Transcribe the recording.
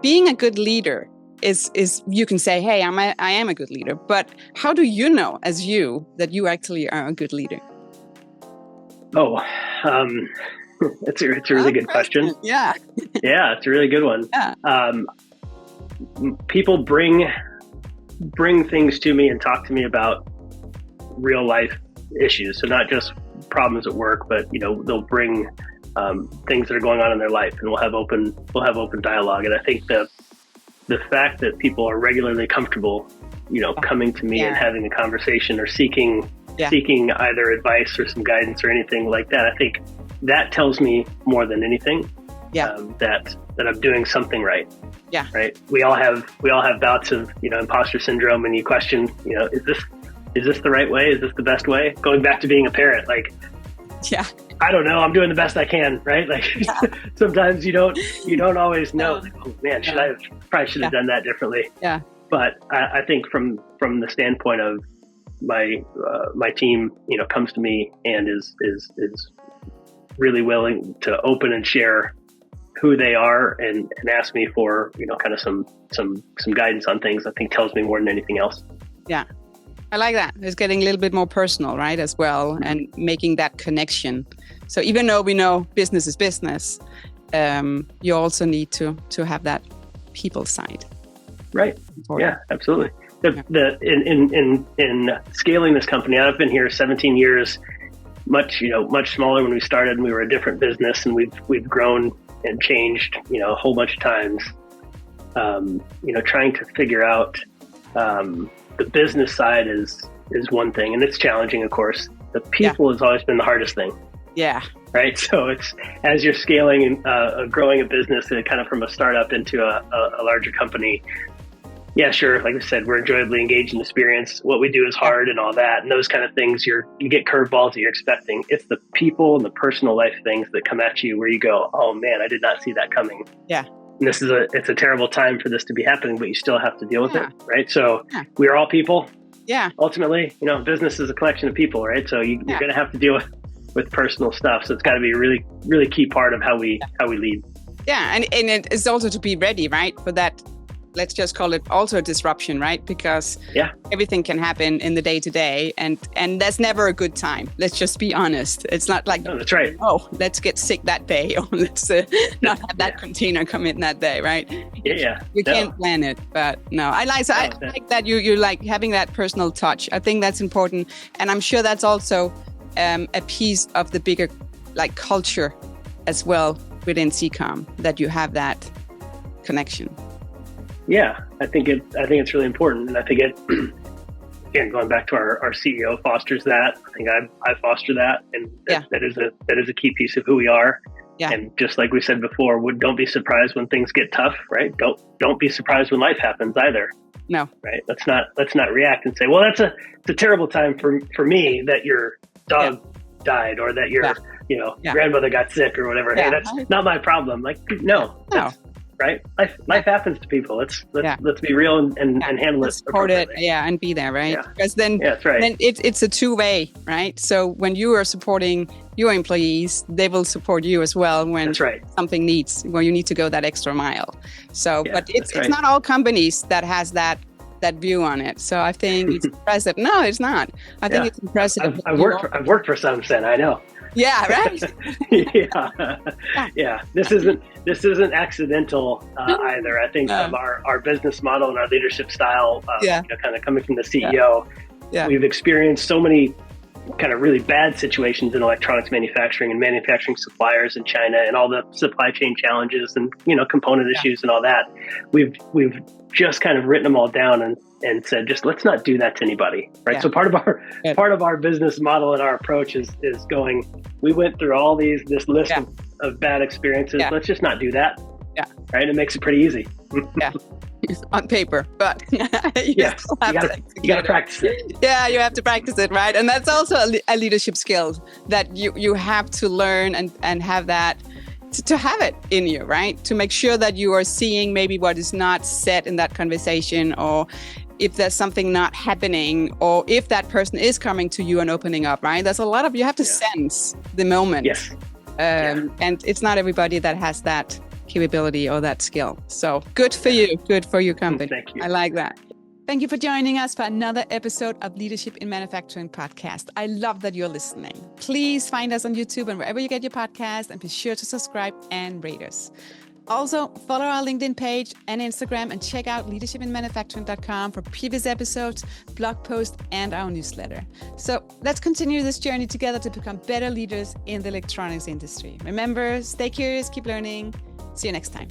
being a good leader is you can say, hey, I am a good leader, but how do you know as you that you actually are a good leader? Oh, it's a really good question. Yeah. Yeah, it's a really good one. Yeah. People bring things to me and talk to me about real life issues. So not just problems at work, but they'll bring things that are going on in their life, and we'll have open dialogue. And I think the fact that people are regularly comfortable, coming to me and having a conversation or seeking either advice or some guidance or anything like that, I think that tells me more than anything that I'm doing something right. Yeah. Right. We all have bouts of imposter syndrome, and you question, is this the right way? Is this the best way? Going back to being a parent, like, I don't know. I'm doing the best I can, right? Like sometimes you don't always know. Like, oh man, probably should have done that differently. Yeah. But I think from the standpoint of my team, comes to me and is really willing to open and share who they are and ask me for kind of some guidance on things, I think tells me more than anything else. Yeah. I like that. It's getting a little bit more personal, right, as well, and making that connection. So even though we know business is business, you also need to have that people side. Right. Yeah, absolutely. In scaling this company, I've been here 17 years, much smaller when we started, and we were a different business, and we've grown and changed, a whole bunch of times. Trying to figure out the business side is one thing, and it's challenging, of course. The people has always been the hardest thing. Yeah. Right. So it's as you're scaling and growing a business, kind of from a startup into a larger company. Yeah, sure. Like I said, we're enjoyably engaged in the experience. What we do is hard and all that, and those kind of things. You get curveballs that you're expecting. It's the people and the personal life things that come at you where you go, oh man, I did not see that coming. Yeah. And it's a terrible time for this to be happening, but you still have to deal with it, right? So we are all people. Yeah. Ultimately, business is a collection of people, right? So you're going to have to deal with personal stuff. So it's got to be a really, really key part of how we lead. Yeah, and it is also to be ready, right, for that. Let's just call it also a disruption, right? Because everything can happen in the day-to-day, and that's never a good time. Let's just be honest. It's not like, no, that's right. Oh, let's get sick that day, or let's not have that container come in that day, right? Yeah. You can't plan it, but no. I like that you like having that personal touch. I think that's important, and I'm sure that's also a piece of the bigger like culture as well within CCOM, that you have that connection. Yeah, I think it's really important, and I think it. Again, going back to our CEO fosters that. I think I foster that, and that is a key piece of who we are. Yeah. And just like we said before, don't be surprised when things get tough, right? Don't be surprised when life happens either. No, right? Let's not react and say, well, it's a terrible time for me that your dog died, or that your grandmother got sick, or whatever. Hey, that's not my problem. Like, no. Right? Life happens to people. Let's be real and handle it. Support it, and be there, right? Yeah. Because then, that's right. Then it's a two-way, right? So when you are supporting your employees, they will support you as well when something when you need to go that extra mile. So, but it's not all companies that has that view on it. So I think it's impressive. No, it's not. I think it's impressive. I've worked for some, Sen. I know. Yeah, right. Yeah. This isn't accidental either. I think from our business model and our leadership style, kind of coming from the CEO, we've experienced so many kind of really bad situations in electronics manufacturing and manufacturing suppliers in China, and all the supply chain challenges and component issues and all that. We've just kind of written them all down and said, just let's not do that to anybody, right? So part of our business model and our approach is going, we went through all this list of bad experiences. Let's just not do that. Yeah. Right. It makes it pretty easy. Yeah. On paper, but you gotta practice it. Yeah, you have to practice it, right? And that's also a leadership skill that you have to learn and have that to have it in you, right? To make sure that you are seeing maybe what is not said in that conversation, or if there's something not happening, or if that person is coming to you and opening up, right? There's a lot of, you have to sense the moment. Yes. And it's not everybody that has that capability or that skill. So good for you. Good for your company. Thank you. I like that. Thank you for joining us for another episode of Leadership in Manufacturing podcast. I love that you're listening. Please find us on YouTube and wherever you get your podcast, and be sure to subscribe and rate us. Also, follow our LinkedIn page and Instagram, and check out leadershipinmanufacturing.com for previous episodes, blog posts, and our newsletter. So let's continue this journey together to become better leaders in the electronics industry. Remember, stay curious, keep learning. See you next time.